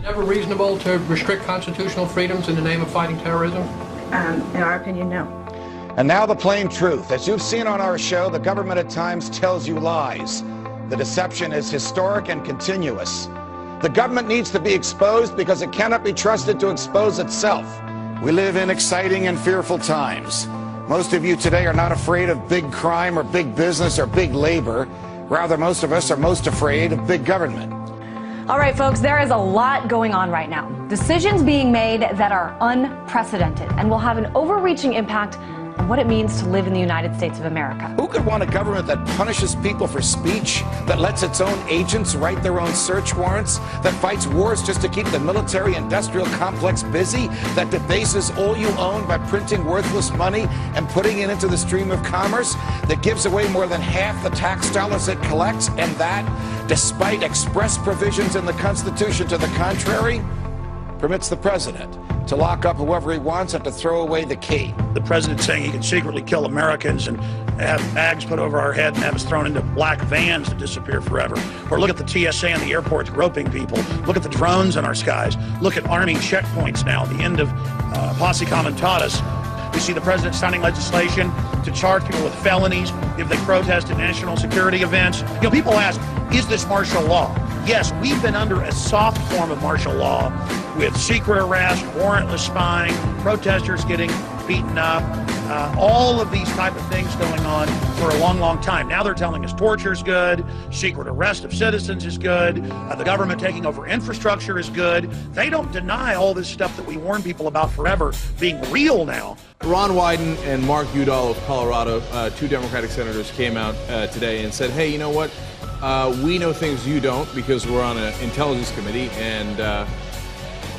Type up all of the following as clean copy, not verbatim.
Never reasonable to restrict constitutional freedoms in the name of fighting terrorism? In our opinion, no. And now the plain truth. As you've seen on our show, the government at times tells you lies. The deception is historic and continuous. The government needs to be exposed because it cannot be trusted to expose itself. We live in exciting and fearful times. Most of you today are not afraid of big crime or big business or big labor. Rather, most of us are most afraid of big government. All right, folks, there is a lot going on right now. Decisions being made that are unprecedented and will have an overreaching impact on what it means to live in the United States of America. Who could want a government that punishes people for speech, that lets its own agents write their own search warrants, that fights wars just to keep the military-industrial complex busy, that debases all you own by printing worthless money and putting it into the stream of commerce, that gives away more than half the tax dollars it collects, and that, despite express provisions in the Constitution to the contrary, permits the president to lock up whoever he wants and to throw away the key. The president saying he can secretly kill Americans and have bags put over our head and have us thrown into black vans to disappear forever. Or look at the TSA and the airports groping people. Look at the drones in our skies. Look at arming checkpoints now, the end of posse comitatus. We see the president signing legislation to charge people with felonies if they protest at national security events. You know, people ask, is this martial law? Yes, we've been under a soft form of martial law with secret arrest, warrantless spying, protesters getting beaten up, all of these type of things going on for a long, long time. Now they're telling us torture is good, secret arrest of citizens is good, the government taking over infrastructure is good. They don't deny all this stuff that we warn people about forever being real now. Ron Wyden and Mark Udall of Colorado, two Democratic senators, came out today and said, hey, you know what? We know things you don't because we're on an intelligence committee, and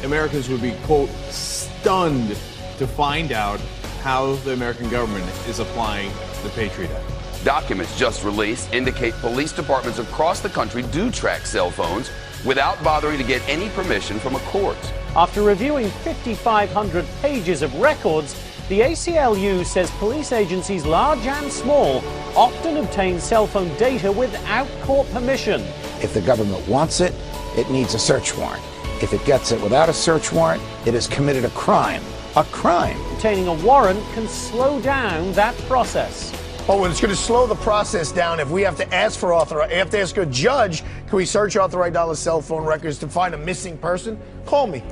Americans would be, quote, stunned to find out how the American government is applying the Patriot Act. Documents just released indicate police departments across the country do track cell phones without bothering to get any permission from a court. After reviewing 5,500 pages of records, the ACLU says police agencies large and small often obtain cell phone data without court permission. If the government wants it, it needs a search warrant. If it gets it without a search warrant, it has committed a crime. A crime. Obtaining a warrant can slow down that process. Oh, and it's going to slow the process down if we have to ask for have to ask a judge, can we search authorized dollar cell phone records to find a missing person? Call me.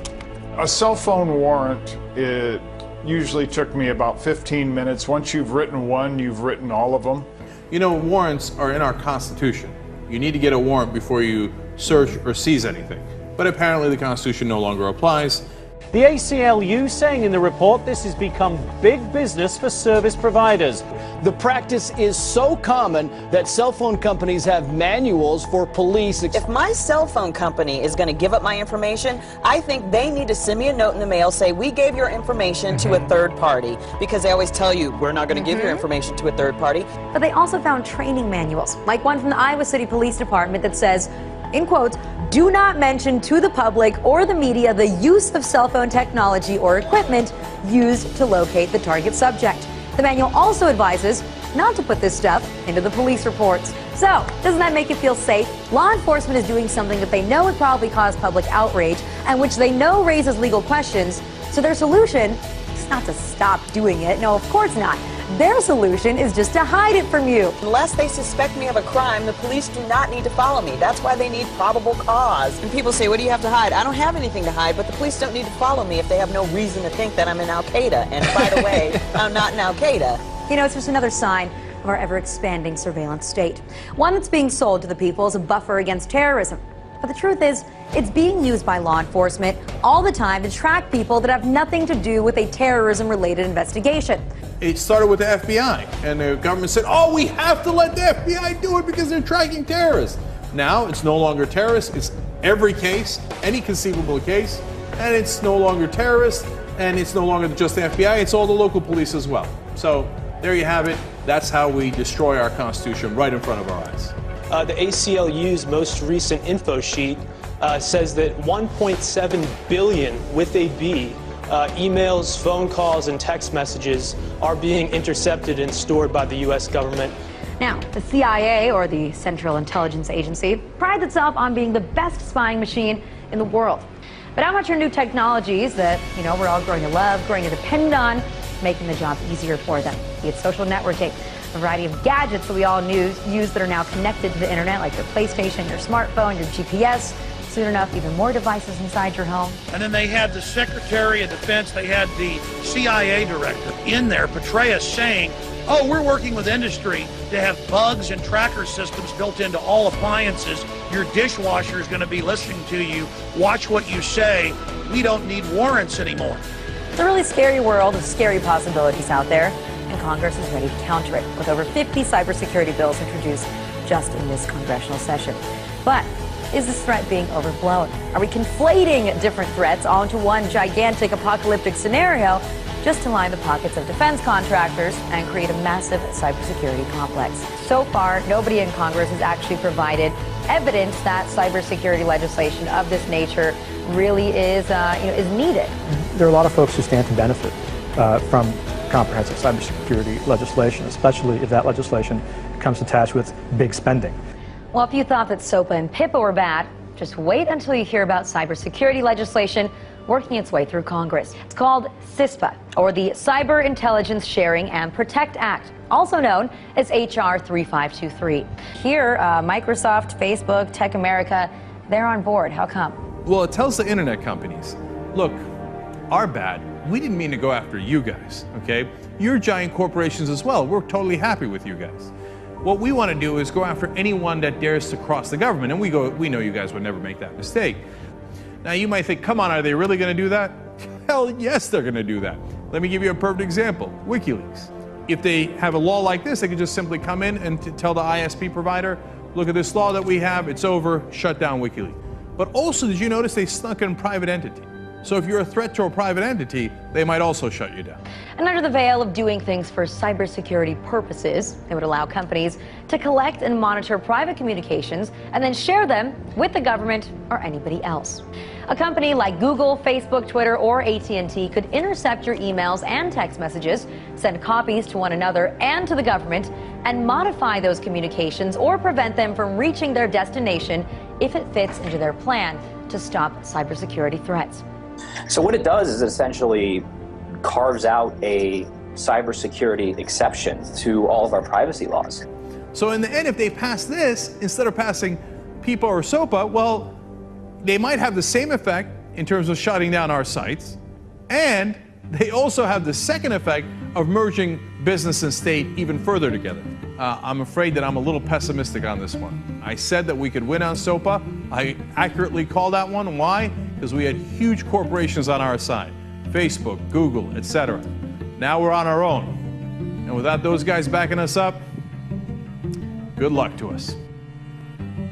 A cell phone warrant, it usually took me about 15 minutes. Once you've written one, you've written all of them. You know, warrants are in our Constitution. You need to get a warrant before you search or seize anything. But apparently the Constitution no longer applies. The ACLU saying in the report this has become big business for service providers. The practice is so common that cell phone companies have manuals for police. If my cell phone company is going to give up my information, I think they need to send me a note in the mail, say we gave your information to a third party, because they always tell you we're not going to give your information to a third party. But they also found training manuals, like one from the Iowa City Police Department that says, in quotes, do not mention to the public or the media the use of cell phone technology or equipment used to locate the target subject. The manual also advises not to put this stuff into the police reports. So, doesn't that make you feel safe? Law enforcement is doing something that they know would probably cause public outrage and which they know raises legal questions. So their solution is not to stop doing it. No, of course not. Their solution is just to hide it from you. Unless they suspect me of a crime, the police do not need to follow me. That's why they need probable cause. And people say, what do you have to hide? I don't have anything to hide, but the police don't need to follow me if they have no reason to think that I'm in Al-Qaeda. And by the way, I'm not in Al-Qaeda. You know, it's just another sign of our ever-expanding surveillance state. One that's being sold to the people as a buffer against terrorism. But the truth is, it's being used by law enforcement all the time to track people that have nothing to do with a terrorism-related investigation. It started with the FBI, and the government said, oh, we have to let the FBI do it because they're tracking terrorists. Now it's no longer terrorists, it's every case, any conceivable case, and it's no longer terrorists, and it's no longer just the FBI, it's all the local police as well. So there you have it. That's how we destroy our Constitution right in front of our eyes. The ACLU's most recent info sheet says that 1.7 billion, with a B, emails, phone calls, and text messages are being intercepted and stored by the U.S. government. Now, the CIA, or the Central Intelligence Agency, prides itself on being the best spying machine in the world. But how much are new technologies that, we're all growing to love, growing to depend on, making the job easier for them? Be it social networking, a variety of gadgets that we all use that are now connected to the internet, like your PlayStation, your smartphone, your GPS. Soon enough, even more devices inside your home. And then they had the Secretary of Defense, they had the CIA director in there, Petraeus, saying, oh, we're working with industry to have bugs and tracker systems built into all appliances. Your dishwasher is going to be listening to you. Watch what you say. We don't need warrants anymore. It's a really scary world of scary possibilities out there, and Congress is ready to counter it with over 50 cybersecurity bills introduced just in this congressional session. But is this threat being overblown? Are we conflating different threats onto one gigantic apocalyptic scenario just to line the pockets of defense contractors and create a massive cybersecurity complex? So far, nobody in Congress has actually provided evidence that cybersecurity legislation of this nature really is needed. There are a lot of folks who stand to benefit from comprehensive cybersecurity legislation, especially if that legislation comes attached with big spending. Well, if you thought that SOPA and PIPA were bad, just wait until you hear about cybersecurity legislation working its way through Congress. It's called CISPA, or the Cyber Intelligence Sharing and Protect Act, also known as HR 3523. Here, Microsoft, Facebook, Tech America, they're on board. How come? Well, it tells the internet companies, look, our bad. We didn't mean to go after you guys, okay? You're giant corporations as well. We're totally happy with you guys. What we want to do is go after anyone that dares to cross the government, and we know you guys would never make that mistake. Now you might think, come on, are they really going to do that? Hell yes, they're going to do that. Let me give you a perfect example, WikiLeaks. If they have a law like this, they can just simply come in and tell the ISP provider, look at this law that we have, it's over, shut down WikiLeaks. But also, did you notice they snuck in private entity? So if you're a threat to a private entity, they might also shut you down. And under the veil of doing things for cybersecurity purposes, they would allow companies to collect and monitor private communications and then share them with the government or anybody else. A company like Google, Facebook, Twitter, or AT&T could intercept your emails and text messages, send copies to one another and to the government, and modify those communications or prevent them from reaching their destination if it fits into their plan to stop cybersecurity threats. So what it does is essentially carves out a cybersecurity exception to all of our privacy laws. So in the end, if they pass this, instead of passing PIPA or SOPA, well, they might have the same effect in terms of shutting down our sites, and they also have the second effect of merging business and state even further together. I'm afraid that I'm a little pessimistic on this one. I said that we could win on SOPA. I accurately called that one. Why? Because we had huge corporations on our side. Facebook, Google, etc. Now we're on our own. And without those guys backing us up, good luck to us.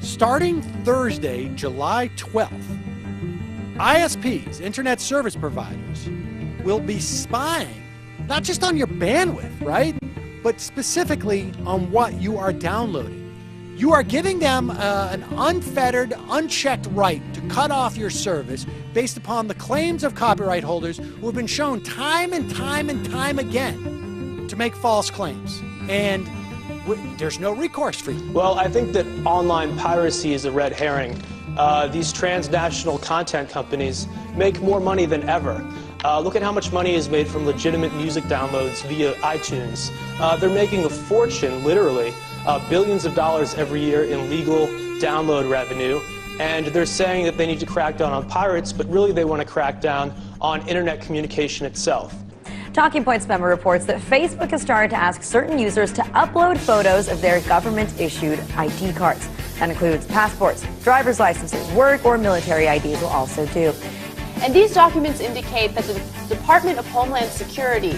Starting Thursday, July 12th, ISPs, Internet Service Providers, will be spying not just on your bandwidth, right? But specifically on what you are downloading. You are giving them an unfettered, unchecked right to cut off your service based upon the claims of copyright holders who have been shown time and time and time again to make false claims. And there's no recourse for you. Well, I think that online piracy is a red herring. These transnational content companies make more money than ever. Look at how much money is made from legitimate music downloads via iTunes. They're making a fortune, literally, billions of dollars every year in legal download revenue. And they're saying that they need to crack down on pirates, but really they want to crack down on internet communication itself. Talking Points memo reports that Facebook has started to ask certain users to upload photos of their government-issued ID cards. That includes passports, driver's licenses, work or military IDs will also do. And these documents indicate that the Department of Homeland Security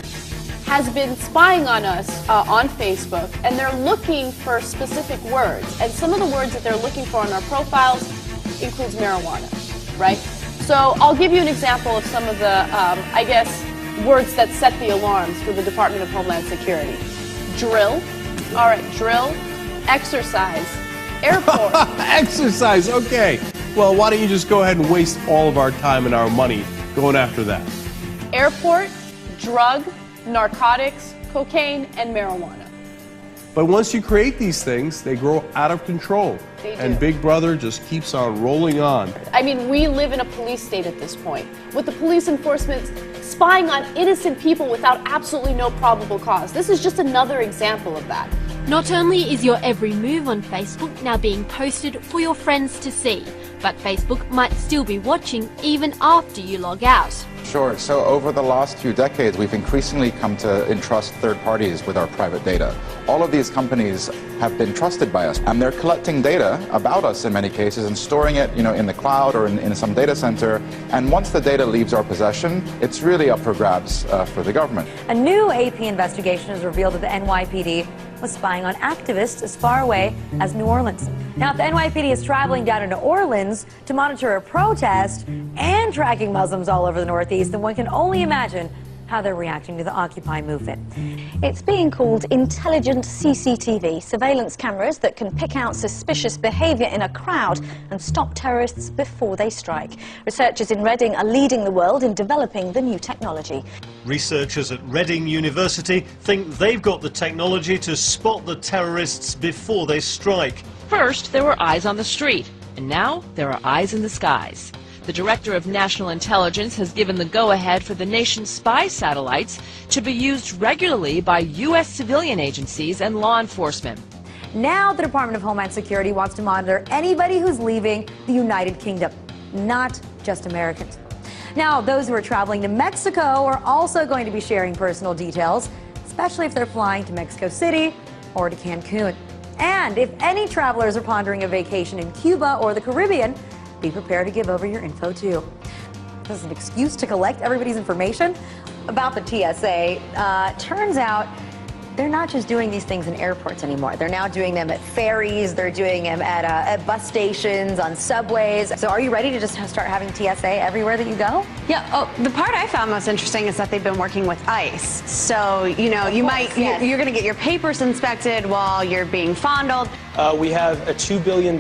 has been spying on us on Facebook, and they're looking for specific words. And some of the words that they're looking for in our profiles includes marijuana, right? So I'll give you an example of some of the, words that set the alarms for the Department of Homeland Security. Drill, all right, drill, exercise, airport. Exercise, okay. Well, why don't you just go ahead and waste all of our time and our money going after that? Airport, drug, narcotics, cocaine, and marijuana. But once you create these things, they grow out of control. They do. And Big Brother just keeps on rolling on. I mean, we live in a police state at this point, with the police enforcement spying on innocent people without absolutely no probable cause. This is just another example of that. Not only is your every move on Facebook now being posted for your friends to see, but Facebook might still be watching even after you log out. Sure. So over the last few decades, we've increasingly come to entrust third parties with our private data. All of these companies have been trusted by us, and they're collecting data about us in many cases and storing it, in the cloud or in some data center. And once the data leaves our possession, it's really up for grabs for the government. A new AP investigation has revealed that the NYPD was spying on activists as far away as New Orleans. Now, if the NYPD is traveling down into Orleans to monitor a protest and tracking Muslims all over the Northeast, then one can only imagine how they're reacting to the Occupy movement. It's being called intelligent CCTV, surveillance cameras that can pick out suspicious behavior in a crowd and stop terrorists before they strike. Researchers in Reading are leading the world in developing the new technology. Researchers at Reading University think they've got the technology to spot the terrorists before they strike. First, there were eyes on the street, and now there are eyes in the skies. The Director of National Intelligence has given the go-ahead for the nation's spy satellites to be used regularly by U.S. civilian agencies and law enforcement. Now the Department of Homeland Security wants to monitor anybody who's leaving the United Kingdom, not just Americans. Now, those who are traveling to Mexico are also going to be sharing personal details, especially if they're flying to Mexico City or to Cancun. And if any travelers are pondering a vacation in Cuba or the Caribbean, be prepared to give over your info too. This is an excuse to collect everybody's information about the TSA. Turns out they're not just doing these things in airports anymore. They're now doing them at ferries. They're doing them at bus stations, on subways. So are you ready to just start having TSA everywhere that you go? Yeah. Oh, the part I found most interesting is that they've been working with ICE. So, you're going to get your papers inspected while you're being fondled. We have a $2 billion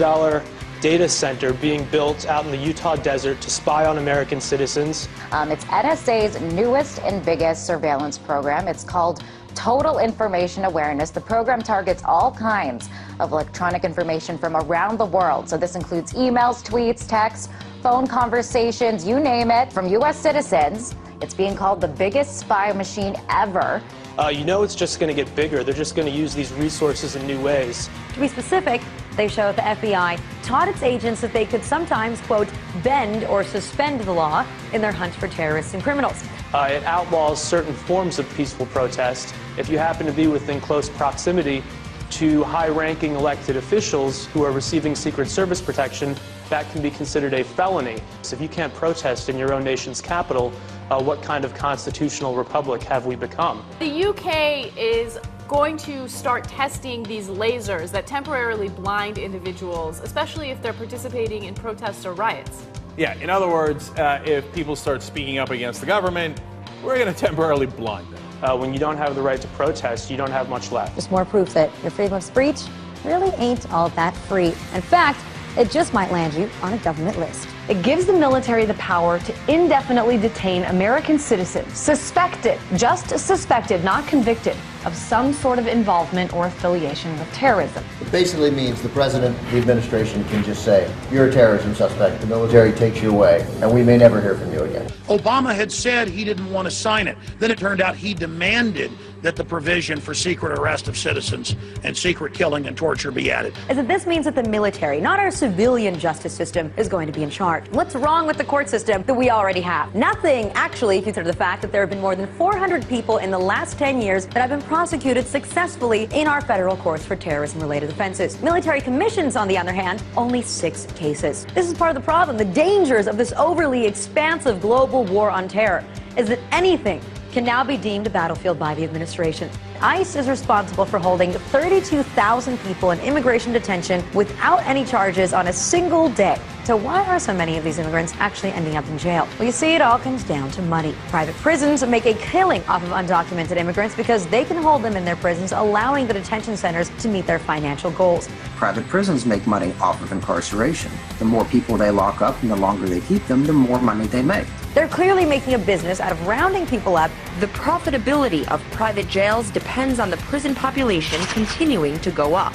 data center being built out in the Utah desert to spy on American citizens. It's NSA's newest and biggest surveillance program. It's called Total Information Awareness. The program targets all kinds of electronic information from around the world. So this includes emails, tweets, texts, phone conversations, you name it, from U.S. citizens. It's being called the biggest spy machine ever. It's just going to get bigger. They're just going to use these resources in new ways. To be specific, they show that the FBI taught its agents that they could sometimes, quote, bend or suspend the law in their hunt for terrorists and criminals. It outlaws certain forms of peaceful protest. If you happen to be within close proximity to high-ranking elected officials who are receiving Secret Service protection, that can be considered a felony. So if you can't protest in your own nation's capital, what kind of constitutional republic have we become? The UK is going to start testing these lasers that temporarily blind individuals, especially if they're participating in protests or riots. Yeah, in other words, if people start speaking up against the government, we're going to temporarily blind them. When you don't have the right to protest, you don't have much left. Just more proof that your freedom of speech really ain't all that free. In fact, it just might land you on a government list. It gives the military the power to indefinitely detain American citizens suspected, just suspected, not convicted, of some sort of involvement or affiliation with terrorism. It basically means the president, the administration can just say, you're a terrorism suspect, the military takes you away, and we may never hear from you again. Obama had said he didn't want to sign it. Then it turned out he demanded that the provision for secret arrest of citizens and secret killing and torture be added. Is that this means that the military, not our civilian justice system, is going to be in charge. What's wrong with the court system that we already have? Nothing, actually, if you consider the fact that there have been more than 400 people in the last 10 years that have been prosecuted successfully in our federal courts for terrorism-related offenses. Military commissions, on the other hand, only 6 cases. This is part of the problem. The dangers of this overly expansive global war on terror is that anything can now be deemed a battlefield by the administration. ICE is responsible for holding 32,000 people in immigration detention without any charges on a single day. So why are so many of these immigrants actually ending up in jail? Well, you see, it all comes down to money. Private prisons make a killing off of undocumented immigrants because they can hold them in their prisons, allowing the detention centers to meet their financial goals. Private prisons make money off of incarceration. The more people they lock up and the longer they keep them, the more money they make. They're clearly making a business out of rounding people up. The profitability of private jails depends on the prison population continuing to go up.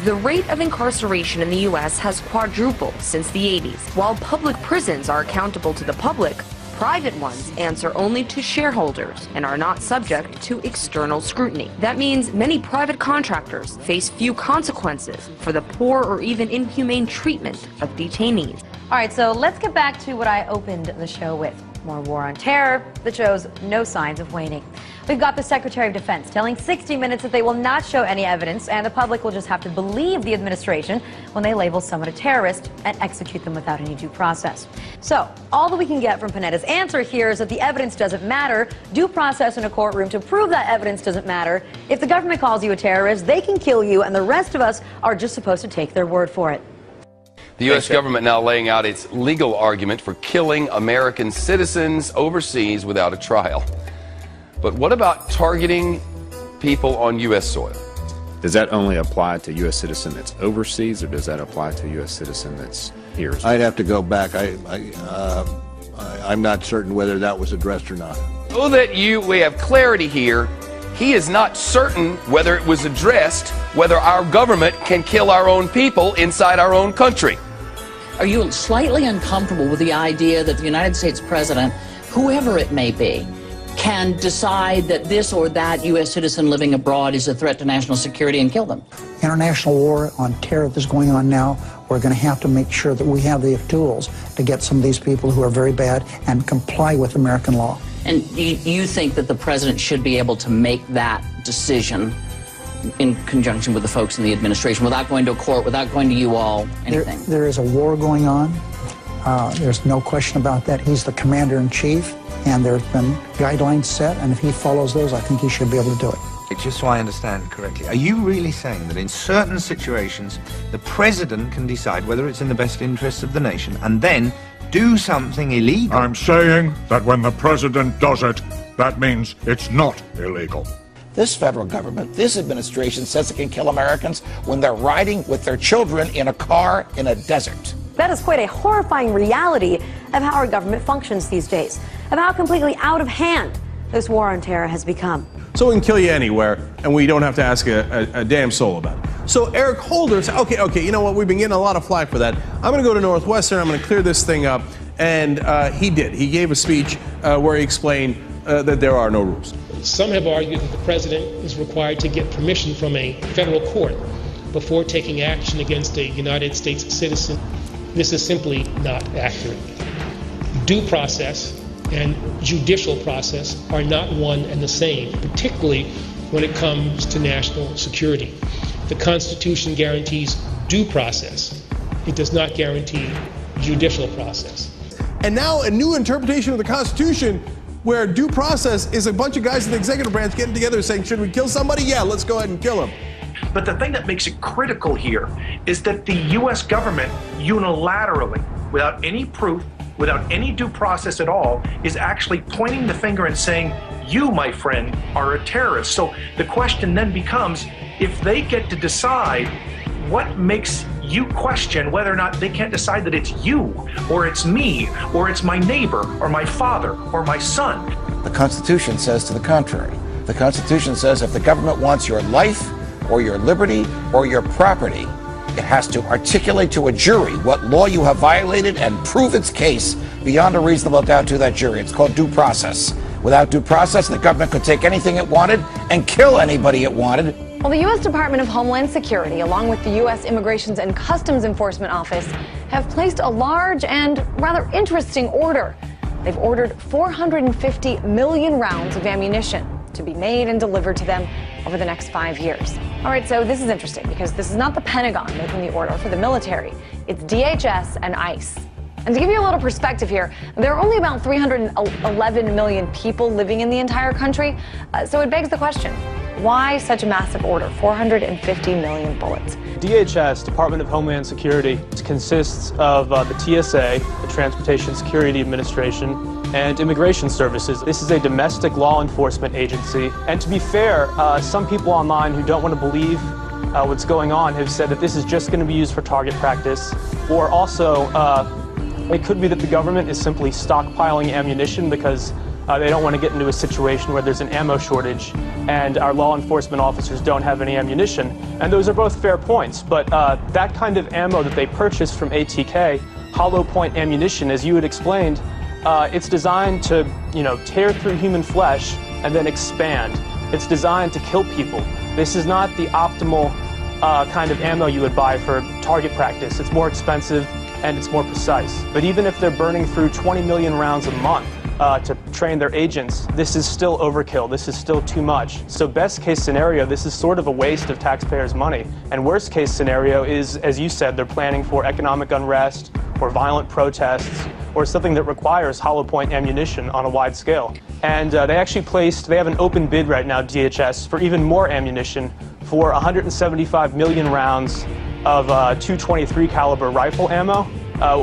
The rate of incarceration in the U.S. has quadrupled since the 80s. While public prisons are accountable to the public, private ones answer only to shareholders and are not subject to external scrutiny. That means many private contractors face few consequences for the poor or even inhumane treatment of detainees. All right, so let's get back to what I opened the show with. More war on terror that shows no signs of waning. We've got the Secretary of Defense telling 60 Minutes that they will not show any evidence and the public will just have to believe the administration when they label someone a terrorist and execute them without any due process. So, all that we can get from Panetta's answer here is that the evidence doesn't matter. Due process in a courtroom to prove that evidence doesn't matter. If the government calls you a terrorist, they can kill you, and the rest of us are just supposed to take their word for it. The U.S. government now laying out its legal argument for killing American citizens overseas without a trial. But what about targeting people on U.S. soil? Does that only apply to U.S. citizen that's overseas, or does that apply to U.S. citizen that's here? I'd have to go back. I'm not certain whether that was addressed or not. So that we have clarity here, he is not certain whether it was addressed, whether our government can kill our own people inside our own country. Are you slightly uncomfortable with the idea that the United States president, whoever it may be, can decide that this or that U.S. citizen living abroad is a threat to national security and kill them? International war on terror that's going on now, we're going to have to make sure that we have the tools to get some of these people who are very bad and comply with American law. And you think that the president should be able to make that decision in conjunction with the folks in the administration, without going to a court, without going to you all, anything? There is a war going on. There's no question about that. He's the commander-in-chief, and there's been guidelines set, and if he follows those, I think he should be able to do it. Just so I understand correctly, are you really saying that in certain situations, the president can decide whether it's in the best interests of the nation and then do something illegal? I'm saying that when the president does it, that means it's not illegal. This federal government, this administration says it can kill Americans when they're riding with their children in a car in a desert. That is quite a horrifying reality of how our government functions these days, of how completely out of hand this war on terror has become. So we can kill you anywhere, and we don't have to ask a damn soul about it. So Eric Holder said, okay, you know what, we've been getting a lot of flack for that. I'm going to go to Northwestern, I'm going to clear this thing up. And he did. He gave a speech where he explained that there are no rules. Some have argued that the president is required to get permission from a federal court before taking action against a United States citizen. This is simply not accurate. Due process and judicial process are not one and the same, particularly when it comes to national security. The Constitution guarantees due process. It does not guarantee judicial process. And now a new interpretation of the Constitution where due process is a bunch of guys in the executive branch getting together saying, should we kill somebody? Yeah, let's go ahead and kill him. But the thing that makes it critical here is that the U.S. government unilaterally, without any proof, without any due process at all, is actually pointing the finger and saying, you, my friend, are a terrorist. So the question then becomes, if they get to decide, what makes you question whether or not they can't decide that it's you, or it's me, or it's my neighbor, or my father, or my son? The Constitution says to the contrary. The Constitution says if the government wants your life, or your liberty, or your property, it has to articulate to a jury what law you have violated and prove its case beyond a reasonable doubt to that jury. It's called due process. Without due process, the government could take anything it wanted and kill anybody it wanted. Well, the U.S. Department of Homeland Security, along with the U.S. Immigrations and Customs Enforcement Office, have placed a large and rather interesting order. They've ordered 450 million rounds of ammunition to be made and delivered to them over the next 5 years. All right, so this is interesting because this is not the Pentagon making the order for the military. It's DHS and ICE. And to give you a little perspective here, there are only about 311 million people living in the entire country. So it begs the question, why such a massive order, 450 million bullets? DHS, Department of Homeland Security, consists of the TSA, the Transportation Security Administration, and Immigration Services. This is a domestic law enforcement agency. And to be fair, some people online who don't want to believe what's going on have said that this is just going to be used for target practice, or also It could be that the government is simply stockpiling ammunition because they don't want to get into a situation where there's an ammo shortage and our law enforcement officers don't have any ammunition. And those are both fair points, but that kind of ammo that they purchased from ATK, hollow point ammunition, as you had explained, it's designed to, tear through human flesh and then expand. It's designed to kill people. This is not the optimal kind of ammo you would buy for target practice. It's more expensive and it's more precise. But even if they're burning through 20 million rounds a month to train their agents, this is still overkill. This is still too much. So best case scenario, this is sort of a waste of taxpayers' money. And worst case scenario is, as you said, they're planning for economic unrest or violent protests or something that requires hollow point ammunition on a wide scale. And they have an open bid right now, DHS, for even more ammunition for 175 million rounds of .223 caliber rifle ammo.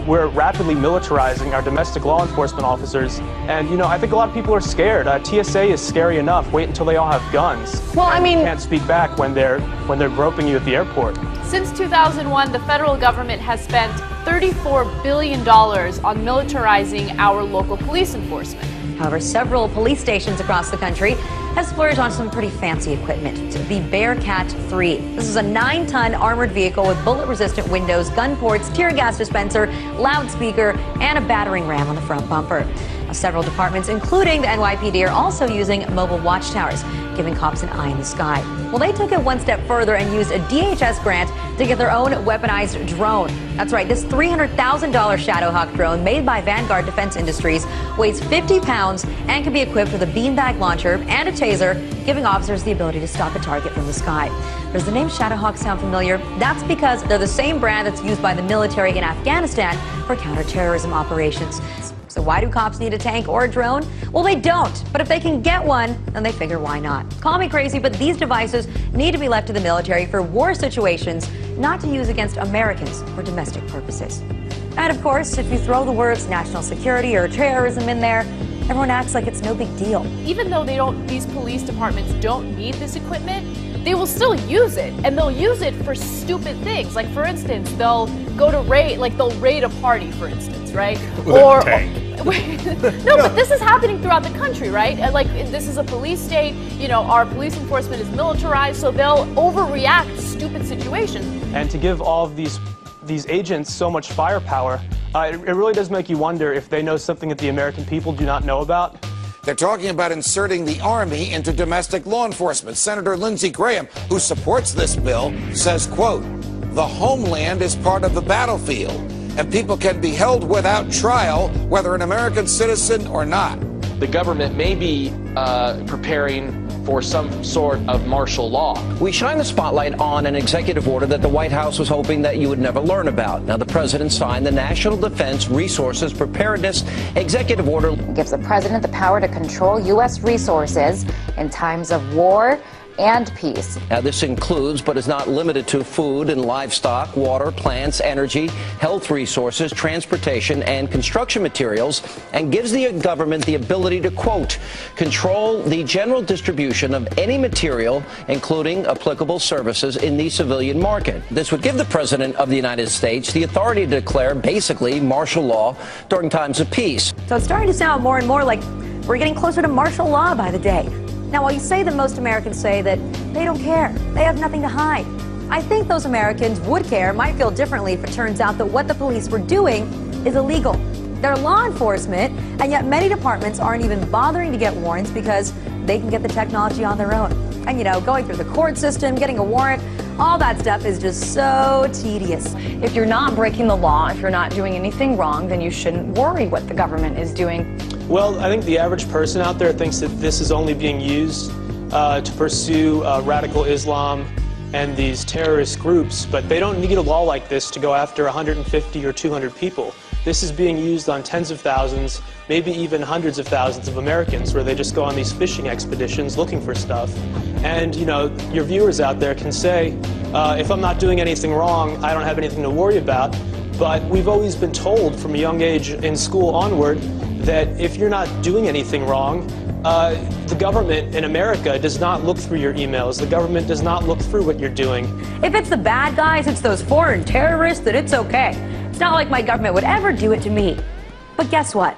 We're rapidly militarizing our domestic law enforcement officers, and I think a lot of people are scared. TSA is scary enough. Wait until they all have guns. Well, I mean, you can't speak back when they're groping you at the airport. Since 2001, the federal government has spent $34 billion on militarizing our local police enforcement. However, several police stations across the country has splurged on some pretty fancy equipment. The Bearcat 3. This is a 9-ton armored vehicle with bullet-resistant windows, gun ports, tear gas dispenser, loudspeaker, and a battering ram on the front bumper. Several departments, including the NYPD, are also using mobile watchtowers, giving cops an eye in the sky. Well, they took it one step further and used a DHS grant to get their own weaponized drone. That's right, this $300,000 Shadowhawk drone made by Vanguard Defense Industries weighs 50 pounds and can be equipped with a beanbag launcher and a taser, giving officers the ability to stop a target from the sky. Does the name Shadowhawk sound familiar? That's because they're the same brand that's used by the military in Afghanistan for counterterrorism operations. So why do cops need a tank or a drone? Well, they don't. But if they can get one, then they figure why not. Call me crazy, but these devices need to be left to the military for war situations, not to use against Americans for domestic purposes. And of course, if you throw the words national security or terrorism in there, everyone acts like it's no big deal. Even though these police departments don't need this equipment, they will still use it, and they'll use it for stupid things. Like, for instance, they'll go to they'll raid a party, for instance, right? With a tank. No, but this is happening throughout the country, right? Like, this is a police state. Our police enforcement is militarized, so they'll overreact to stupid situations. And to give all of these agents so much firepower, it really does make you wonder if they know something that the American people do not know about. They're talking about inserting the Army into domestic law enforcement. Senator Lindsey Graham, who supports this bill, says, quote, "The homeland is part of the battlefield, and people can be held without trial, whether an American citizen or not." The government may be preparing for some sort of martial law. We shine the spotlight on an executive order that the White House was hoping that you would never learn about. Now, the president signed the National Defense Resources Preparedness Executive Order. It gives the president the power to control U.S. resources in times of war and peace. Now, this includes, but is not limited to, food and livestock, water, plants, energy, health resources, transportation, and construction materials, and gives the government the ability to, quote, control the general distribution of any material, including applicable services, in the civilian market. This would give the president of the United States the authority to declare, basically, martial law during times of peace. So it's starting to sound more and more like we're getting closer to martial law by the day. Now, while you say that most Americans say that they don't care, they have nothing to hide, I think those Americans would care, might feel differently if it turns out that what the police were doing is illegal. They're law enforcement, and yet many departments aren't even bothering to get warrants because they can get the technology on their own. And, going through the court system, getting a warrant, all that stuff is just so tedious. If you're not breaking the law, if you're not doing anything wrong, then you shouldn't worry what the government is doing. Well, I think the average person out there thinks that this is only being used to pursue radical Islam and these terrorist groups, but they don't need a law like this to go after 150 or 200 people. This is being used on tens of thousands, maybe even hundreds of thousands of Americans, where they just go on these fishing expeditions looking for stuff. And, your viewers out there can say, if I'm not doing anything wrong, I don't have anything to worry about. But we've always been told from a young age in school onward that if you're not doing anything wrong, the government in America does not look through your emails. The government does not look through what you're doing. If it's the bad guys, it's those foreign terrorists, that it's okay. It's not like my government would ever do it to me. But guess what?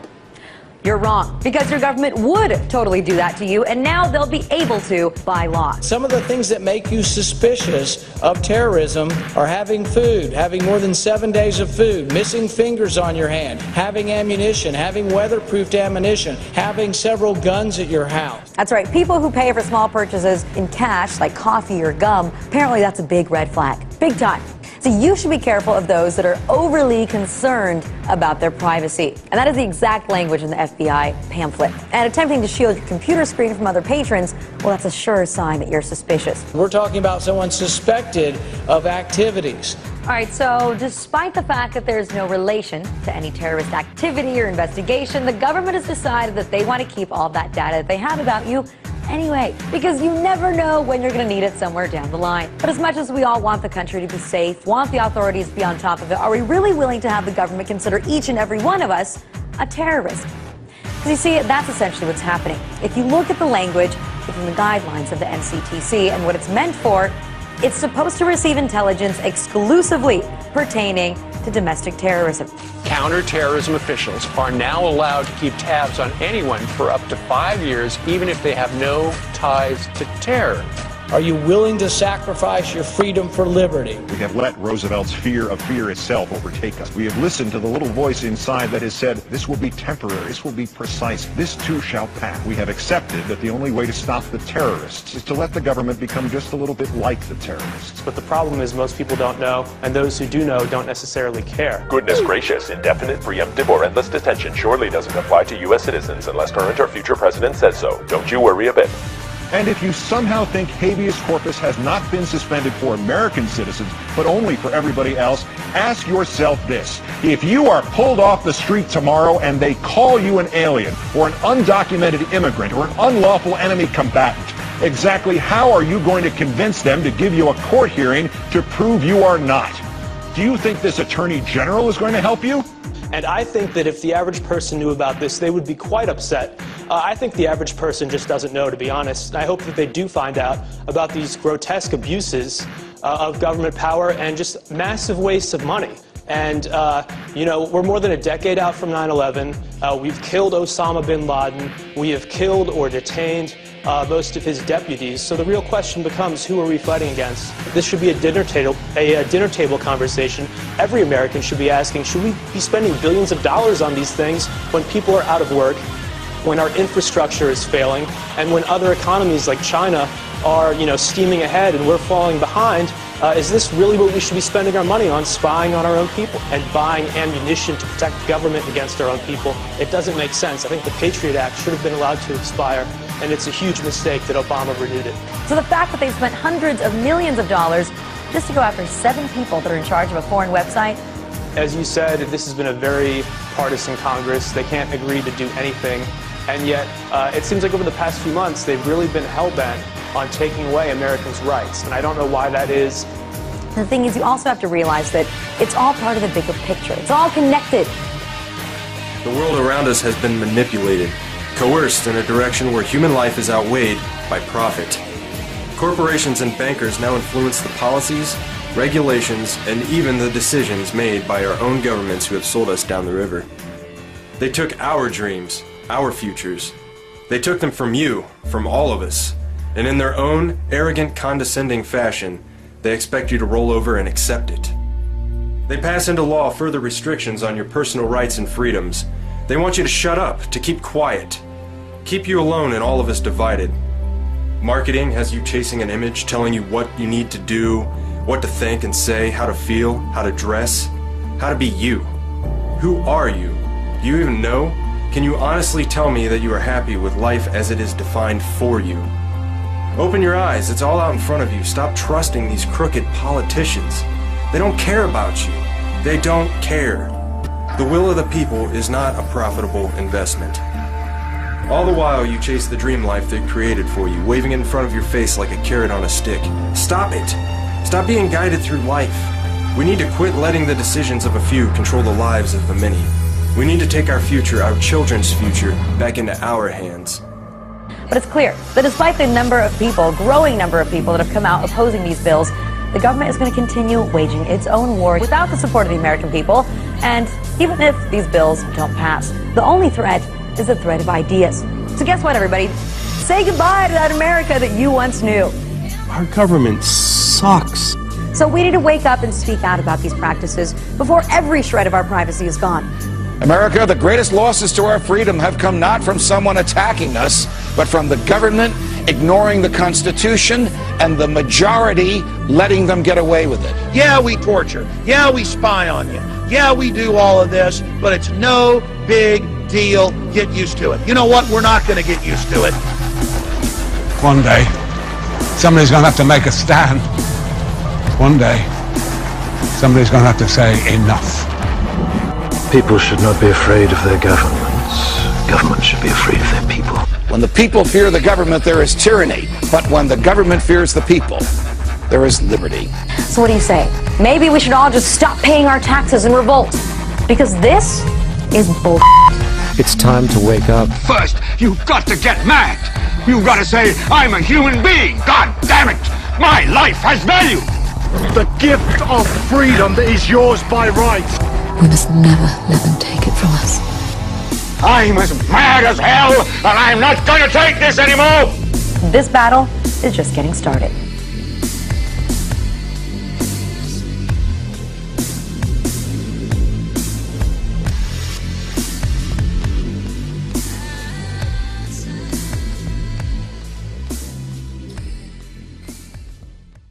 You're wrong, because your government would totally do that to you, and now they'll be able to by law. Some of the things that make you suspicious of terrorism are having food, having more than 7 days of food, missing fingers on your hand, having ammunition, having weatherproofed ammunition, having several guns at your house. That's right. People who pay for small purchases in cash, like coffee or gum, apparently that's a big red flag. Big time. So you should be careful of those that are overly concerned about their privacy. And that is the exact language in the FBI pamphlet. And attempting to shield your computer screen from other patrons, well, that's a sure sign that you're suspicious. We're talking about someone suspected of activities. All right, so despite the fact that there's no relation to any terrorist activity or investigation, the government has decided that they want to keep all that data that they have about you anyway, because you never know when you're going to need it somewhere down the line. But as much as we all want the country to be safe, want the authorities to be on top of it, are we really willing to have the government consider each and every one of us a terrorist? Because you see, that's essentially what's happening. If you look at the language within the guidelines of the NCTC and what it's meant for, it's supposed to receive intelligence exclusively pertaining to domestic terrorism. Counterterrorism officials are now allowed to keep tabs on anyone for up to 5 years, even if they have no ties to terror. Are you willing to sacrifice your freedom for liberty? We have let Roosevelt's fear of fear itself overtake us. We have listened to the little voice inside that has said, this will be temporary, this will be precise, this too shall pass. We have accepted that the only way to stop the terrorists is to let the government become just a little bit like the terrorists. But the problem is most people don't know, and those who do know don't necessarily care. Goodness gracious, indefinite, preemptive, or endless detention surely doesn't apply to U.S. citizens unless current or future president says so. Don't you worry a bit. And if you somehow think habeas corpus has not been suspended for American citizens, but only for everybody else, ask yourself this. If you are pulled off the street tomorrow and they call you an alien, or an undocumented immigrant, or an unlawful enemy combatant, exactly how are you going to convince them to give you a court hearing to prove you are not? Do you think this attorney general is going to help you? And I think that if the average person knew about this, they would be quite upset. I think the average person just doesn't know, to be honest. I hope that they do find out about these grotesque abuses of government power and just massive wastes of money. And, you know, we're more than a decade out from 9/11. We've killed Osama bin Laden. We have killed or detained most of his deputies. So the real question becomes, who are we fighting against? This should be a dinner table conversation. Every American should be asking, should we be spending billions of dollars on these things when people are out of work, when our infrastructure is failing, and when other economies like China are, you know, steaming ahead and we're falling behind? Is this really what we should be spending our money on, spying on our own people and buying ammunition to protect government against our own people? It doesn't make sense. I think the Patriot Act should have been allowed to expire, and it's a huge mistake that Obama renewed it. So the fact that they've spent hundreds of millions of dollars just to go after 7 people that are in charge of a foreign website? As you said, this has been a very partisan Congress. They can't agree to do anything. And yet, it seems like over the past few months, they've really been hell-bent on taking away Americans' rights. And I don't know why that is. The thing is, you also have to realize that it's all part of the bigger picture. It's all connected. The world around us has been manipulated, coerced in a direction where human life is outweighed by profit. Corporations and bankers now influence the policies, regulations, and even the decisions made by our own governments who have sold us down the river. They took our dreams, our futures. They took them from you, from all of us. And in their own arrogant, condescending fashion, they expect you to roll over and accept it. They pass into law further restrictions on your personal rights and freedoms. They want you to shut up, to keep quiet, keep you alone and all of us divided. Marketing has you chasing an image, telling you what you need to do, what to think and say, how to feel, how to dress, how to be you. Who are you? Do you even know? Can you honestly tell me that you are happy with life as it is defined for you? Open your eyes, it's all out in front of you. Stop trusting these crooked politicians. They don't care about you. They don't care. The will of the people is not a profitable investment. All the while you chase the dream life they created for you, waving it in front of your face like a carrot on a stick. Stop it. Stop being guided through life. We need to quit letting the decisions of a few control the lives of the many. We need to take our future, our children's future, back into our hands. But it's clear that despite the growing number of people that have come out opposing these bills, the government is going to continue waging its own war without the support of the American people. And even if these bills don't pass, the only threat is the threat of ideas. So guess what, everybody? Say goodbye to that America that you once knew. Our government sucks. So we need to wake up and speak out about these practices before every shred of our privacy is gone. America, the greatest losses to our freedom have come not from someone attacking us, but from the government ignoring the Constitution and the majority letting them get away with it. Yeah, we torture. Yeah, we spy on you. Yeah, we do all of this, but it's no big deal. Get used to it. You know what? We're not going to get used to it. One day, somebody's going to have to make a stand. One day, somebody's going to have to say enough. People should not be afraid of their governments. Governments should be afraid of their people. When the people fear the government, there is tyranny. But when the government fears the people, there is liberty. So what do you say? Maybe we should all just stop paying our taxes and revolt. Because this is bull. It's time to wake up. First, you've got to get mad. You've got to say, I'm a human being. God damn it. My life has value. The gift of freedom that is yours by right. We must never let them take it from us. I'm as mad as hell, and I'm not going to take this anymore. This battle is just getting started.